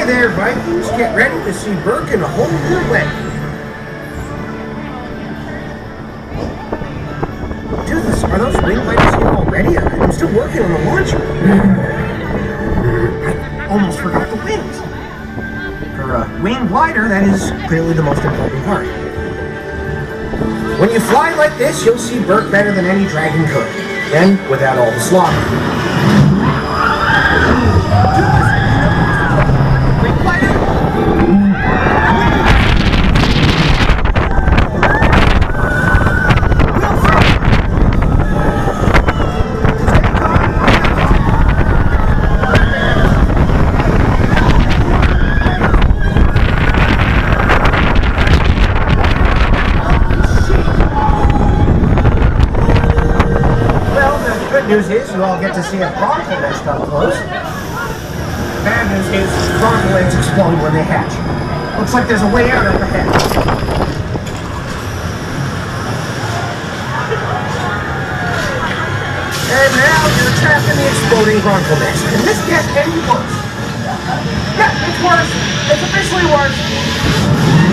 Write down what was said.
there, Vikings. Get ready to see Burke in a whole new way. Dude, are those wing gliders here already? I'm still working on the launcher. I almost forgot the wings. For a wing glider, that is clearly the most important part. When you fly like this, you'll see Burke better than any dragon could. Then, without all the slaughter. News is you all get to see a bronco nest up close. Bad news is bronco eggs explode when they hatch. Looks like there's a way out up ahead. And now you're trapped in the exploding bronco nest. Can this get any worse? Yeah, it's worse. It's officially worse.